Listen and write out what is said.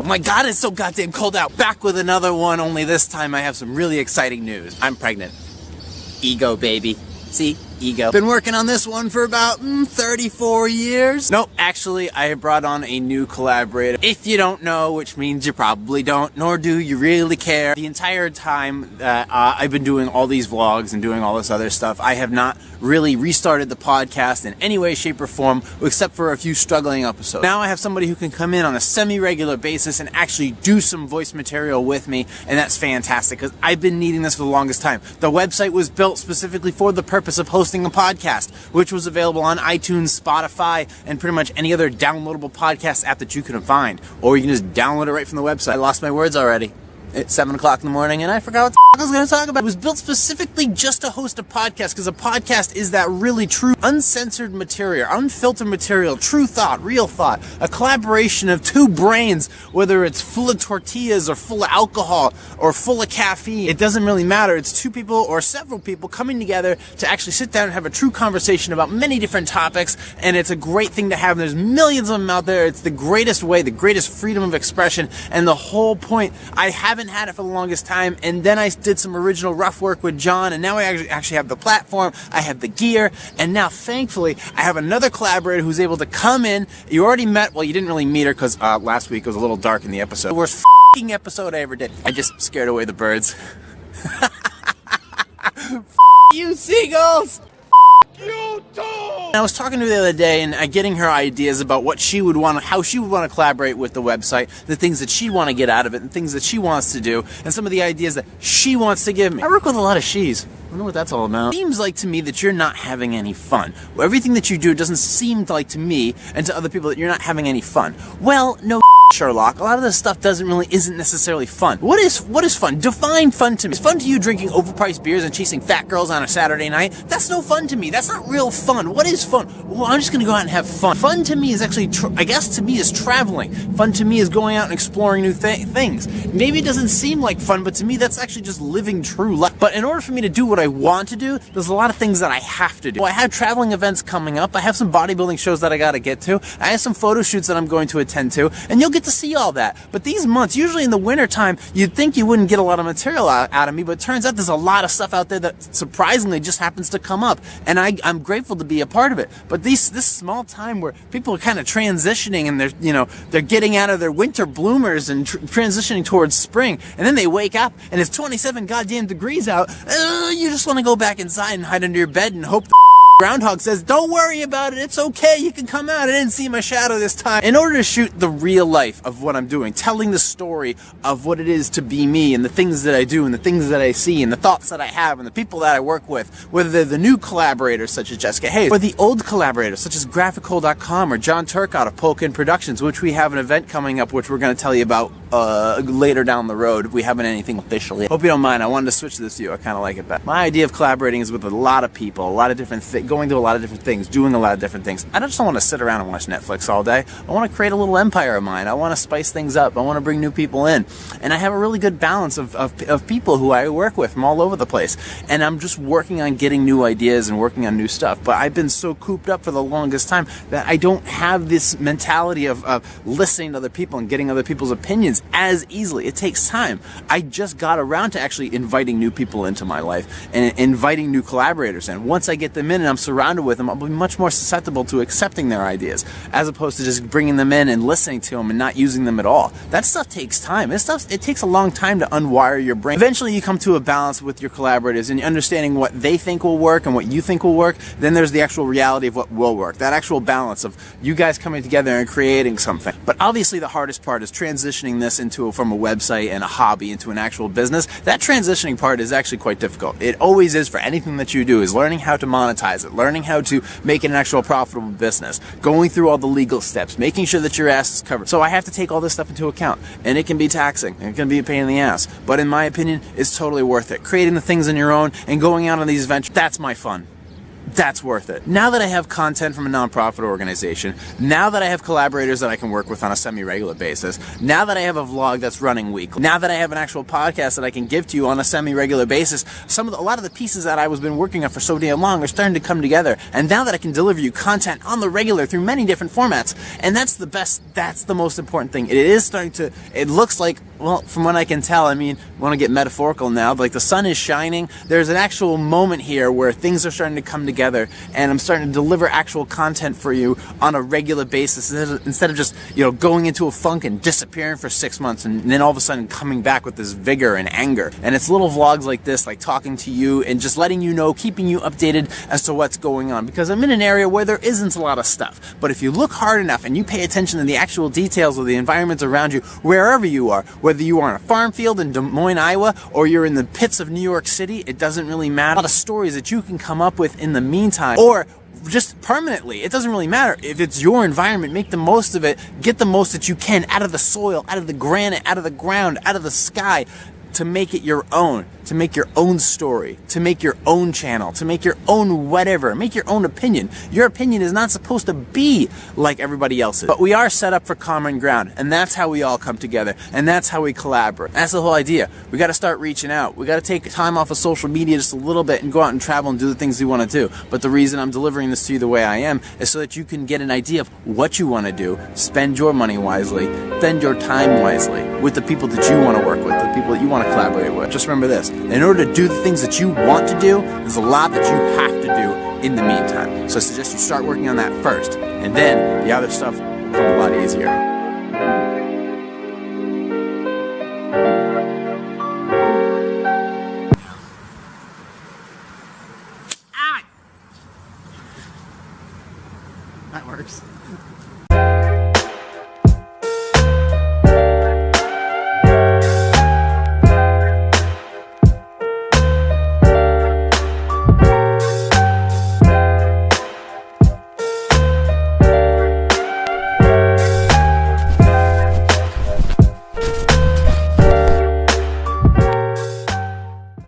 My God, it's so goddamn cold out. Back with another one, only this time I have some really exciting news. I'm pregnant. Ego, baby. See? Ego. Been working on this one for about 34 years. Nope, actually, I brought on a new collaborator. If you don't know, which means you probably don't, nor do you really care, the entire time that I've been doing all these vlogs and doing all this other stuff, I have not really restarted the podcast in any way, shape, or form, except for a few struggling episodes. Now I have somebody who can come in on a semi-regular basis and actually do some voice material with me, and that's fantastic, because I've been needing this for the longest time. The website was built specifically for the purpose of hosting a podcast, which was available on iTunes, Spotify, and pretty much any other downloadable podcast app that you can find. Or you can just download it right from the website. I lost my words already. It's 7 o'clock in the morning and I forgot what the I was going to talk about. It was built specifically just to host a podcast, because a podcast is that really true, uncensored material, unfiltered material, true thought, real thought, a collaboration of two brains, whether it's full of tortillas or full of alcohol or full of caffeine. It doesn't really matter. It's two people or several people coming together to actually sit down and have a true conversation about many different topics, and it's a great thing to have. There's millions of them out there. It's the greatest way, the greatest freedom of expression, and the whole point. I haven't had it for the longest time, and then I did some original rough work with John, and now I actually have the platform, I have the gear, and now thankfully I have another collaborator who's able to come in. You already met, well, you didn't really meet her because last week it was a little dark in the episode. The worst f***ing episode I ever did. I just scared away the birds. You seagulls! You too! I was talking to her the other day and getting her ideas about what she would want, how she would want to collaborate with the website, the things that she'd want to get out of it, and things that she wants to do, and some of the ideas that she wants to give me. I work with a lot of she's. I wonder what that's all about. It seems like to me that you're not having any fun. Well, everything that you do doesn't seem like to me and to other people that you're not having any fun. Well, no Sherlock. A lot of this stuff isn't necessarily fun. What is fun? Define fun to me. Is fun to you drinking overpriced beers and chasing fat girls on a Saturday night? That's no fun to me. That's not real fun. What is fun? Well, I'm just gonna go out and have fun. Fun to me is actually, I guess to me, is traveling. Fun to me is going out and exploring new things. Maybe it doesn't seem like fun, but to me that's actually just living true life. But in order for me to do what I want to do, there's a lot of things that I have to do. Well, I have traveling events coming up. I have some bodybuilding shows that I gotta get to. I have some photo shoots that I'm going to attend to, and you'll get to see all that. But these months, usually in the winter time, you'd think you wouldn't get a lot of material out of me, but it turns out there's a lot of stuff out there that surprisingly just happens to come up, and I'm grateful to be a part of it. But this small time where people are kind of transitioning, and they're getting out of their winter bloomers and transitioning towards spring, and then they wake up and it's 27 goddamn degrees out. You just want to go back inside and hide under your bed and hope the groundhog says, don't worry about it, it's okay, you can come out, I didn't see my shadow this time. In order to shoot the real life of what I'm doing, telling the story of what it is to be me, and the things that I do, and the things that I see, and the thoughts that I have, and the people that I work with, whether they're the new collaborators such as Jessica Hayes, or the old collaborators such as Graphical.com or John Turcott of Polkin Productions, which we have an event coming up which we're going to tell you about later down the road if we haven't anything officially. Hope you don't mind, I wanted to switch this to you, I kind of like it better. My idea of collaborating is with a lot of people, a lot of different things, going to a lot of different things, doing a lot of different things. I just don't want to sit around and watch Netflix all day. I want to create a little empire of mine. I want to spice things up. I want to bring new people in. And I have a really good balance of people who I work with from all over the place. And I'm just working on getting new ideas and working on new stuff. But I've been so cooped up for the longest time that I don't have this mentality of listening to other people and getting other people's opinions as easily. It takes time. I just got around to actually inviting new people into my life and inviting new collaborators in. Once I get them in and I'm surrounded with them, I'll be much more susceptible to accepting their ideas, as opposed to just bringing them in and listening to them and not using them at all. That stuff takes time. It takes a long time to unwire your brain. Eventually you come to a balance with your collaborators and understanding what they think will work and what you think will work. Then there's the actual reality of what will work. That actual balance of you guys coming together and creating something. But obviously the hardest part is transitioning this from a website and a hobby into an actual business. That transitioning part is actually quite difficult. It always is for anything that you do, is learning how to monetize it, learning how to make it an actual profitable business, going through all the legal steps, making sure that your ass is covered. So I have to take all this stuff into account, and it can be taxing, and it can be a pain in the ass, but in my opinion, it's totally worth it. Creating the things on your own and going out on these ventures, that's my fun. that's worth it. Now that I have content from a nonprofit organization, now that I have collaborators that I can work with on a semi-regular basis, now that I have a vlog that's running weekly, now that I have an actual podcast that I can give to you on a semi-regular basis, a lot of the pieces that I was been working on for so damn long are starting to come together. And now that I can deliver you content on the regular through many different formats, and that's the best, that's the most important thing. It is starting to, it looks like, well, from what I can tell, I mean, I want to get metaphorical now, like the sun is shining. There's an actual moment here where things are starting to come together, and I'm starting to deliver actual content for you on a regular basis instead of just, you know, going into a funk and disappearing for 6 months and then all of a sudden coming back with this vigor and anger. And it's little vlogs like this, like talking to you and just letting you know, keeping you updated as to what's going on, because I'm in an area where there isn't a lot of stuff. But if you look hard enough and you pay attention to the actual details of the environment around you, wherever you are, whether you are on a farm field in Des Moines, Iowa, or you're in the pits of New York City, it doesn't really matter. A lot of stories that you can come up with in the meantime, or just permanently. It doesn't really matter. If it's your environment, make the most of it. Get the most that you can out of the soil, out of the granite, out of the ground, out of the sky, to make it your own, to make your own story, to make your own channel, to make your own whatever, make your own opinion. Your opinion is not supposed to be like everybody else's, but we are set up for common ground, and that's how we all come together, and that's how we collaborate. That's the whole idea. We got to start reaching out. We got to take time off of social media just a little bit and go out and travel and do the things we want to do. But the reason I'm delivering this to you the way I am is so that you can get an idea of what you want to do, spend your money wisely, spend your time wisely with the people that you want to work with, the people that you want to collaborate with. Just remember this: in order to do the things that you want to do, there's a lot that you have to do in the meantime. So I suggest you start working on that first, and then the other stuff will come a lot easier. That works.